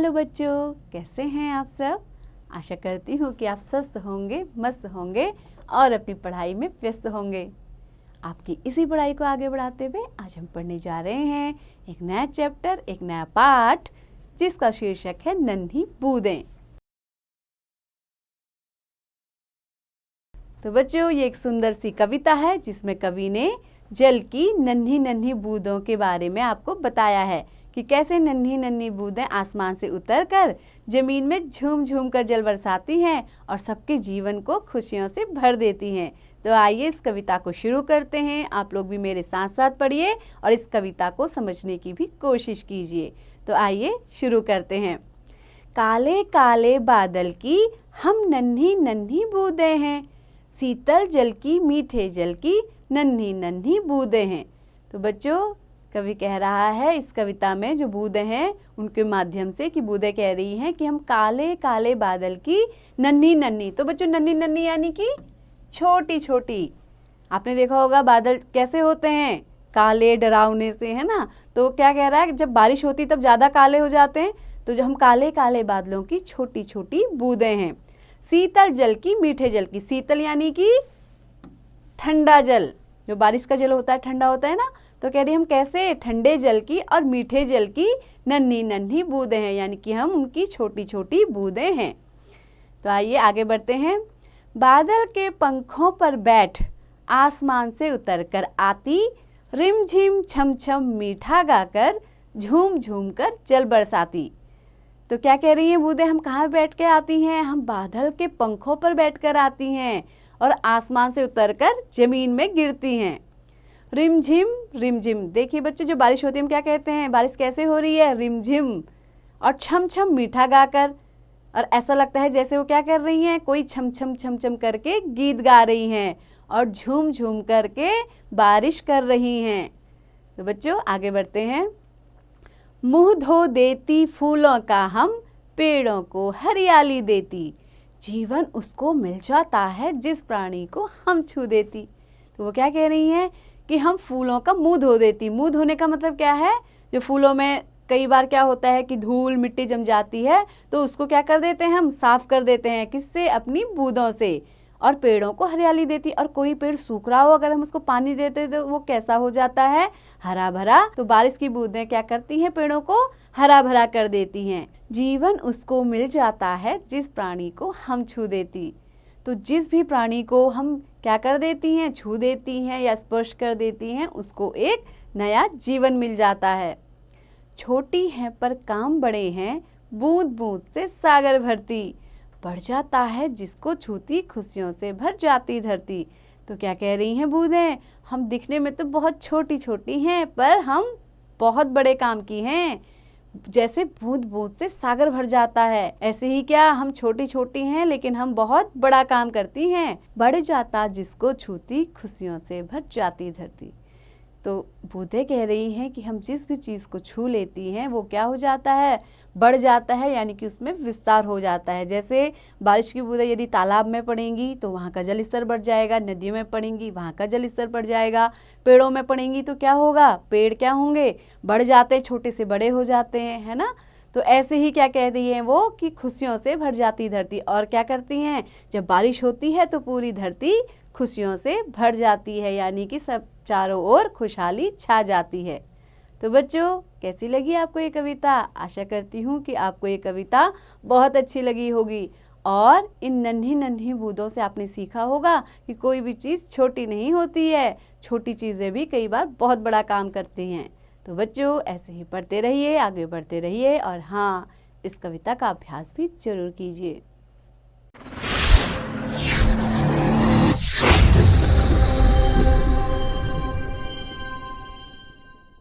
Hello बच्चों, कैसे हैं आप सब। आशा करती हूँ कि आप स्वस्थ होंगे, मस्त होंगे और अपनी पढ़ाई में व्यस्त होंगे। आपकी इसी पढ़ाई को आगे बढ़ाते हुए आज हम पढ़ने जा रहे हैं एक नया चैप्टर, एक नया पाठ, जिसका शीर्षक है नन्ही बूंदें। तो बच्चों, ये एक सुंदर सी कविता है जिसमें कवि ने जल की नन्ही नन्ही बूंदों के बारे में आपको बताया है कि कैसे नन्ही नन्ही बूंदें आसमान से उतरकर जमीन में झूम झूम कर जल बरसाती हैं और सबके जीवन को खुशियों से भर देती हैं। तो आइए इस कविता को शुरू करते हैं। आप लोग भी मेरे साथ साथ पढ़िए और इस कविता को समझने की भी कोशिश कीजिए। तो आइए शुरू करते हैं। काले काले बादल की हम नन्ही नन्ही बूंदें हैं, शीतल जल की मीठे जल की नन्ही नन्ही बूंदें हैं। तो बच्चों, कवि कह रहा है इस कविता में जो बूंदें हैं उनके माध्यम से कि बूंदें कह रही हैं कि हम काले काले बादल की नन्ही नन्ही। तो बच्चों, नन्ही नन्ही यानी कि छोटी छोटी। आपने देखा होगा बादल कैसे होते हैं, काले डरावने से, है ना। तो क्या कह रहा है, जब बारिश होती तब ज़्यादा काले हो जाते हैं। तो जो हम काले काले बादलों की छोटी छोटी बूंदें हैं। शीतल जल की मीठे जल की, शीतल यानी कि ठंडा जल, जो बारिश का जल होता है ठंडा होता है ना। तो कह रही हम कैसे ठंडे जल की और मीठे जल की नन्ही नन्ही बूंदें हैं, यानी कि हम उनकी छोटी छोटी बूंदें हैं। तो आइए आगे बढ़ते हैं। बादल के पंखों पर बैठ आसमान से उतरकर आती, रिमझिम छम छम मीठा गाकर झूम झूम कर जल बरसाती। तो क्या कह रही हैं बूंदें, हम कहाँ बैठ के आती हैं, हम बादल के पंखों पर बैठकर आती हैं और आसमान से उतरकर जमीन में गिरती हैं। रिमझिम रिमझिम, देखिए बच्चों, जो बारिश होती है हम क्या कहते हैं, बारिश कैसे हो रही है, रिमझिम। और छम छम मीठा गाकर, और ऐसा लगता है जैसे वो क्या कर रही हैं, कोई छम छम छम छम करके गीत गा रही हैं और झूम झूम करके बारिश कर रही हैं। तो बच्चों आगे बढ़ते हैं। मुँह धो देती फूलों का हम, पेड़ों को हरियाली देती, जीवन उसको मिल जाता है जिस प्राणी को हम छू देती। तो वो क्या कह रही हैं कि हम फूलों का मुंह धो देती। मुंह धोने का मतलब क्या है, जो फूलों में कई बार क्या होता है कि धूल मिट्टी जम जाती है, तो उसको क्या कर देते हैं, हम साफ कर देते हैं। किससे, अपनी बूंदों से। और पेड़ों को हरियाली देती, और कोई पेड़ सूख रहा हो अगर हम उसको पानी देते तो वो कैसा हो जाता है, हरा भरा। तो बारिश की बूंदें क्या करती हैं, पेड़ों को हरा भरा कर देती हैं। जीवन उसको मिल जाता है जिस प्राणी को हम छू देती। तो जिस भी प्राणी को हम क्या कर देती हैं, छू देती हैं या स्पर्श कर देती हैं, उसको एक नया जीवन मिल जाता है। छोटी हैं पर काम बड़े हैं, बूंद बूंद से सागर भरती, बढ़ जाता है जिसको छूती, खुशियों से भर जाती धरती। तो क्या कह रही हैं बूंदें, हम दिखने में तो बहुत छोटी छोटी हैं पर हम बहुत बड़े काम की हैं। जैसे बूंद बूंद से सागर भर जाता है, ऐसे ही क्या हम छोटी छोटी हैं लेकिन हम बहुत बड़ा काम करती हैं। बढ़ जाता जिसको छूती, खुशियों से भर जाती धरती। तो बूंदें कह रही हैं कि हम जिस भी चीज़ को छू लेती हैं वो क्या हो जाता है, बढ़ जाता है, यानी कि उसमें विस्तार हो जाता है। जैसे बारिश की बूंदें यदि तालाब में पड़ेंगी तो वहाँ का जल स्तर बढ़ जाएगा, नदियों में पड़ेंगी वहाँ का जल स्तर बढ़ जाएगा, पेड़ों में पड़ेंगी तो क्या होगा, पेड़ क्या होंगे, बढ़ जाते, छोटे से बड़े हो जाते हैं, है ना। तो ऐसे ही क्या कह रही हैं वो कि खुशियों से भर जाती धरती। और क्या करती हैं, जब बारिश होती है तो पूरी धरती खुशियों से भर जाती है, यानी कि सब चारों ओर खुशहाली छा जाती है। तो बच्चों, कैसी लगी आपको ये कविता। आशा करती हूँ कि आपको ये कविता बहुत अच्छी लगी होगी और इन नन्ही नन्ही बूंदों से आपने सीखा होगा कि कोई भी चीज़ छोटी नहीं होती है, छोटी चीज़ें भी कई बार बहुत बड़ा काम करती हैं। तो बच्चों, ऐसे ही पढ़ते रहिए, आगे बढ़ते रहिए और हाँ, इस कविता का अभ्यास भी जरूर कीजिए।